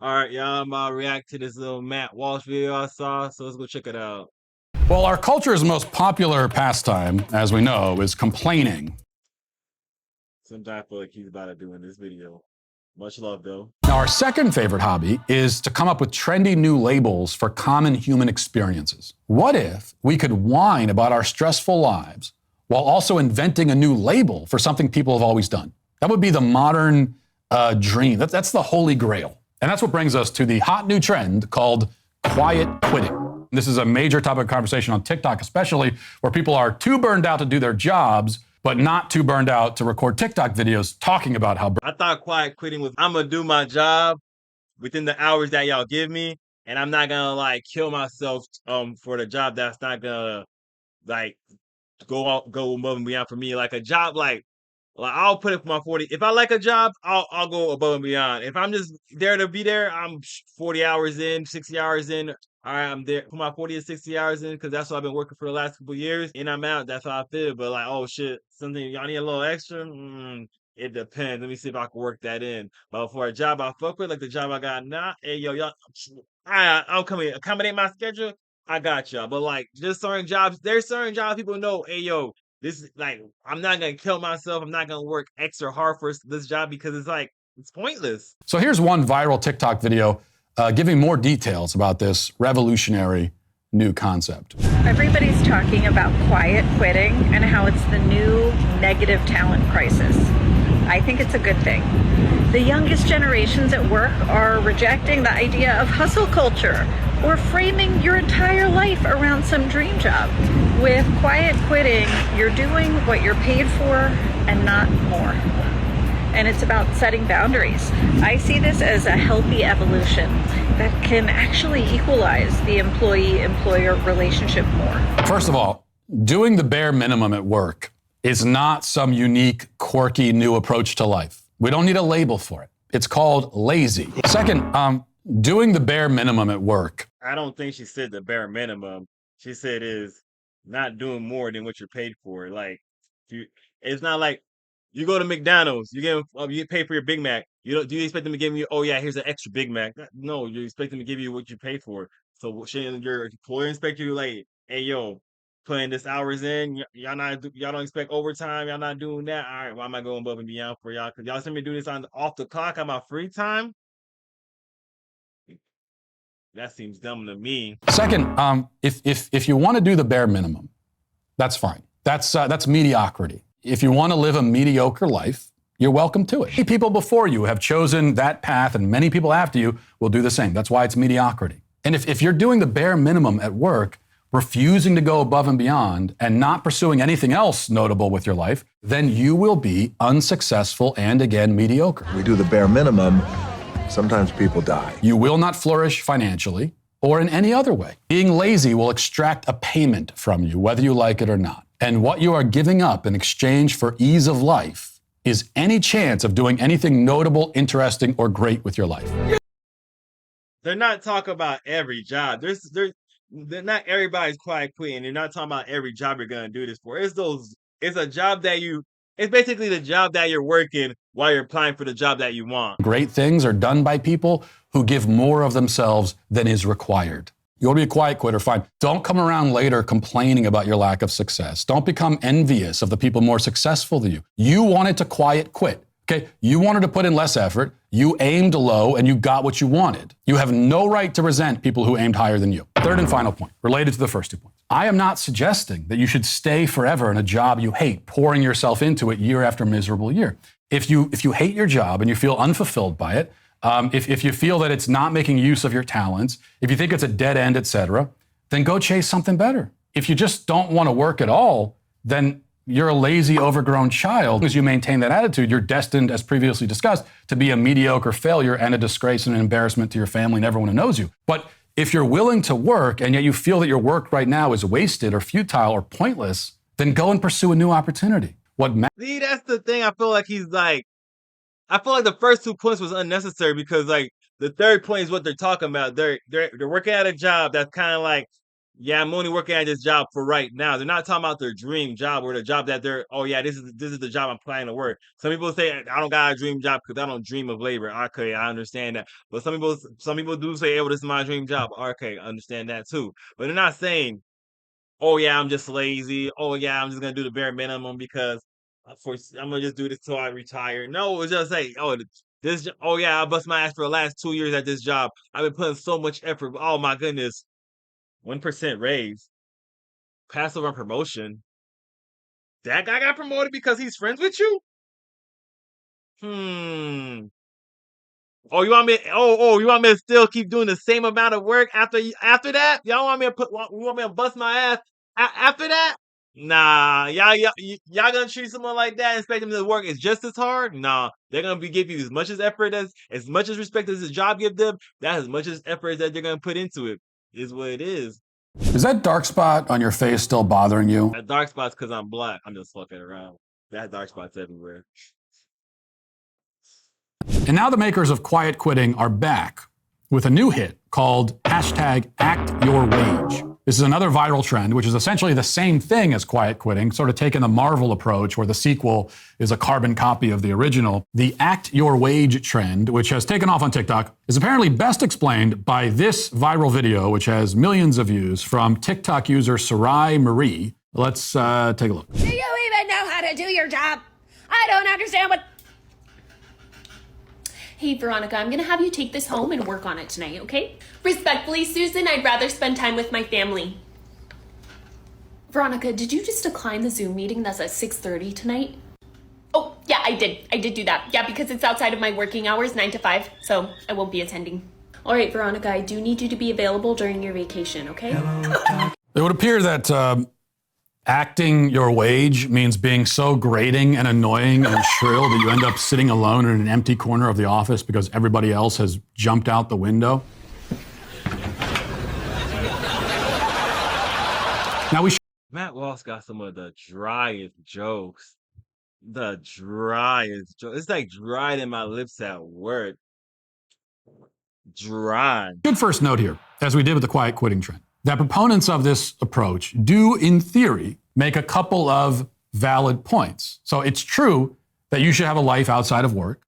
All right, y'all. I'm react to this little Matt Walsh video I saw, so let's go check it out. Well, our culture's most popular pastime, as we know, is complaining. Sometimes I feel like he's about to do in this video. Much love, though. Now, our second favorite hobby is to come up with trendy new labels for common human experiences. What if we could whine about our stressful lives while also inventing a new label for something people have always done? That would be the modern dream. That's the holy grail. And that's what brings us to the hot new trend called quiet quitting. This is a major topic of conversation on TikTok, especially where people are too burned out to do their jobs, but not too burned out to record TikTok videos talking about how. I thought quiet quitting was I'm gonna do my job within the hours that y'all give me, and I'm not gonna like kill myself for the job that's not gonna like go above and beyond for me. Like a job like I'll put it for my 40. If I like a job, I'll go above and beyond. If I'm just there to be there, I'm 40 hours in, 60 hours in. All right, I'm there. Put my 40 to 60 hours in because that's what I've been working for the last couple of years. And I'm out. That's how I feel. But like, oh shit, something y'all need a little extra. It depends. Let me see if I can work that in. But for a job I fuck with, like the job I got now, hey yo, y'all, I'll come in, accommodate my schedule. I got y'all. But like, just certain jobs, there's certain jobs people know. Hey yo, this is like I'm not gonna kill myself. I'm not gonna work extra hard for this job because it's like it's pointless. So here's one viral TikTok video giving more details about this revolutionary new concept. Everybody's talking about quiet quitting and how it's the new negative talent crisis. I think it's a good thing. The youngest generations at work are rejecting the idea of hustle culture or framing your entire life around some dream job. With quiet quitting, you're doing what you're paid for and not more. And it's about setting boundaries. I see this as a healthy evolution that can actually equalize the employee-employer relationship more. First of all, doing the bare minimum at work is not some unique, quirky new approach to life. We don't need a label for it. It's called lazy. Second, doing the bare minimum at work. I don't think she said the bare minimum. She said is not doing more than what you're paid for. Like you, it's not like you go to McDonald's, you get paid for your Big Mac. You don't do you expect them to give you? Oh yeah, here's an extra Big Mac. No, you expect them to give you what you paid for. So shouldn't your employer expect you like, hey yo, putting this hours in, y'all don't expect overtime. Y'all not doing that. All right, why am I going above and beyond for y'all? Because y'all send me do this on off the clock on my free time. That seems dumb to me. Second, if you want to do the bare minimum, that's fine. That's mediocrity. If you want to live a mediocre life, you're welcome to it. Many people before you have chosen that path, and many people after you will do the same. That's why it's mediocrity. And if you're doing the bare minimum at work, refusing to go above and beyond, and not pursuing anything else notable with your life, then you will be unsuccessful and, again, mediocre. We do the bare minimum. Sometimes people die. You will not flourish financially or in any other way. Being lazy will extract a payment from you, whether you like it or not. And what you are giving up in exchange for ease of life is any chance of doing anything notable, interesting, or great with your life. They're not talking about every job. They're not everybody's quiet quitting. They're not talking about every job you're gonna do this for. It's a job it's basically the job that you're working while you're applying for the job that you want. Great things are done by people who give more of themselves than is required. You want to be a quiet quitter, fine. Don't come around later complaining about your lack of success. Don't become envious of the people more successful than you. You wanted to quiet quit. Okay, you wanted to put in less effort, you aimed low, and you got what you wanted. You have no right to resent people who aimed higher than you. Third and final point, related to the first 2 points. I am not suggesting that you should stay forever in a job you hate, pouring yourself into it year after miserable year. If you hate your job and you feel unfulfilled by it, if you feel that it's not making use of your talents, if you think it's a dead end, etc., then go chase something better. If you just don't want to work at all, then you're a lazy, overgrown child. As you maintain that attitude, you're destined, as previously discussed, to be a mediocre failure and a disgrace and an embarrassment to your family and everyone who knows you. But if you're willing to work and yet you feel that your work right now is wasted or futile or pointless, then go and pursue a new opportunity. See, that's the thing. I feel like I feel like the first 2 points was unnecessary because like the third point is what they're talking about. They're working at a job that's kind of like yeah, I'm only working at this job for right now. They're not talking about their dream job or the job that they're, oh yeah, this is the job I'm planning to work. Some people say I don't got a dream job because I don't dream of labor. Okay, I understand that. But some people do say, oh, this is my dream job. Okay, I understand that too. But they're not saying, oh yeah, I'm just lazy. Oh yeah, I'm just gonna do the bare minimum because I'm gonna just do this till I retire. No, it's just say, oh oh yeah, I bust my ass for the last 2 years at this job. I've been putting so much effort. Oh my goodness, 1% raise, passive on promotion. That guy got promoted because he's friends with you? Hmm. Oh, you want me to still keep doing the same amount of work after that? Y'all want me to you want me to bust my ass after that? Nah, y'all gonna treat someone like that and expect them to work is just as hard? Nah, they're gonna be give you as much as effort as much as respect as the job give them. That's as much as effort that they're gonna put into it. Is what it is. Is that dark spot on your face still bothering you? That dark spot's because I'm black. I'm just fucking around. That dark spot's everywhere. And now the makers of Quiet Quitting are back with a new hit called #ActYourWage. This is another viral trend, which is essentially the same thing as Quiet Quitting, sort of taking the Marvel approach where the sequel is a carbon copy of the original. The Act Your Wage trend, which has taken off on TikTok, is apparently best explained by this viral video, which has millions of views from TikTok user Sarai Marie. Let's take a look. Do you even know how to do your job? I don't understand what... Hey, Veronica, I'm gonna have you take this home and work on it tonight, okay? Respectfully, Susan, I'd rather spend time with my family. Veronica, did you just decline the Zoom meeting that's at 6:30 tonight? Oh, yeah, I did. I did do that. Yeah, because it's outside of my working hours, 9 to 5, so I won't be attending. All right, Veronica, I do need you to be available during your vacation, okay? It would appear that acting your wage means being so grating and annoying and shrill that you end up sitting alone in an empty corner of the office because everybody else has jumped out the window. Now Matt Walsh got some of the driest jokes. The driest joke. It's like dried in my lips at work. Dry. should first note here, as we did with the quiet quitting trend, that proponents of this approach do, in theory, make a couple of valid points. So it's true that you should have a life outside of work.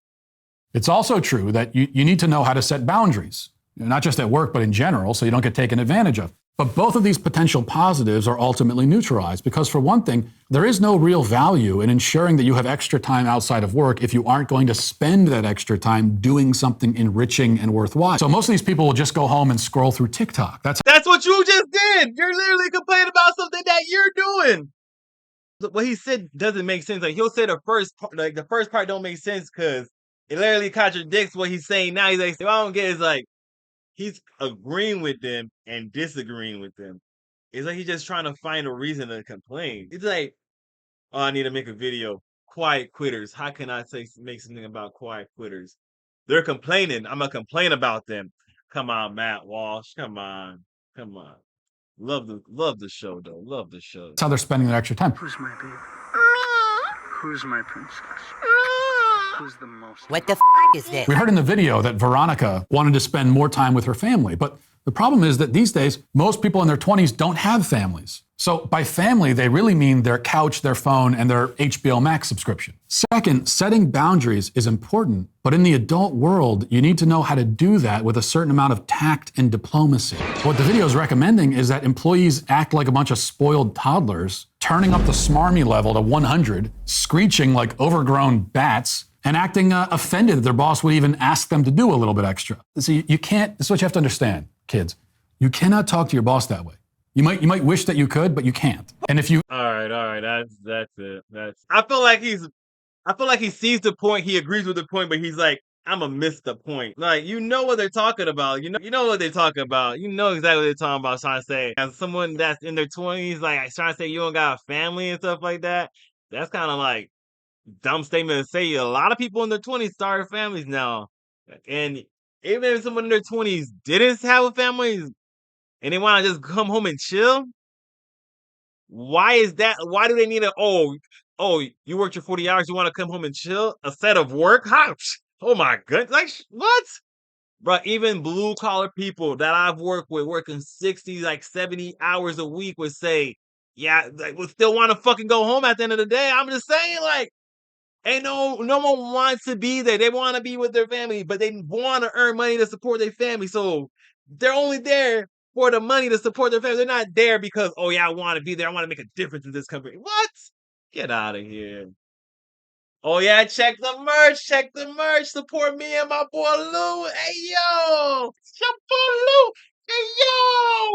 It's also true that you need to know how to set boundaries, not just at work, but in general, so you don't get taken advantage of. But both of these potential positives are ultimately neutralized because, for one thing, there is no real value in ensuring that you have extra time outside of work if you aren't going to spend that extra time doing something enriching and worthwhile. So most of these people will just go home and scroll through TikTok. That's what you just did. You're literally complaining about something that you're doing. What he said doesn't make sense. Like, he'll say the first part don't make sense because it literally contradicts what he's saying now. He's like, what I don't get is like, he's agreeing with them and disagreeing with them. It's like he's just trying to find a reason to complain. It's like, oh, I need to make a video. Quiet quitters. How can I make something about quiet quitters? They're complaining. I'm gonna complain about them. Come on, Matt Walsh. Come on. Love the show though. Love the show. how they're spending their extra time. Who's my baby? Who's my princess? Who's the most... What the is this? We heard in the video that Veronica wanted to spend more time with her family, but the problem is that these days, most people in their 20s don't have families. So by family, they really mean their couch, their phone, and their HBO Max subscription. Second, setting boundaries is important, but in the adult world, you need to know how to do that with a certain amount of tact and diplomacy. What the video is recommending is that employees act like a bunch of spoiled toddlers, turning up the smarmy level to 100, screeching like overgrown bats, and acting offended that their boss would even ask them to do a little bit extra. See, you can't, this is what you have to understand, kids. You cannot talk to your boss that way. You might wish that you could, but you can't. And if you... All right, that's it. I feel like he sees the point, he agrees with the point, but he's like, I'm gonna miss the point. Like, you know what they're talking about. You know what they're talking about. You know exactly what they're talking about, trying to say. As someone that's in their 20s, like, trying to say you don't got a family and stuff like that, that's kind of like dumb statement to say. A lot of people in their 20s started families now. And even if someone in their 20s didn't have a family and they want to just come home and chill, why is that? Why do they need you worked your 40 hours, you want to come home and chill instead of work? How? Oh my goodness. Like, what? Bro, even blue collar people that I've worked with working 60, like 70 hours a week would say, yeah, like would still want to fucking go home at the end of the day. I'm just saying, like, ain't no one wants to be there. They want to be with their family, but they want to earn money to support their family. So they're only there for the money to support their family. They're not there because, oh yeah, I want to be there. I want to make a difference in this company. What? Get out of here. Oh yeah, check the merch. Check the merch. Support me and my boy Lou. Hey yo, it's your boy Lou. Hey yo.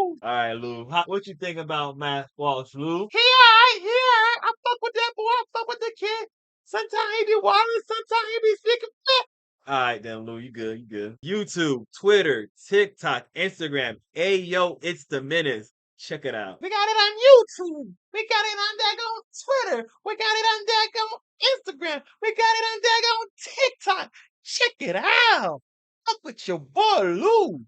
All right, Lou. What you think about Matt Walsh, Lou? He alright. He alright. I fuck with that boy. I fuck with the kid. Sometimes he be wildin'. Sometimes he be sick of shit. All right, then, Lou. You good? You good? YouTube, Twitter, TikTok, Instagram. Hey yo, it's the Menace. Check it out. We got it on YouTube. We got it on daggone Twitter. We got it on daggone Instagram. We got it on daggone TikTok. Check it out. Fuck with your boy Lou.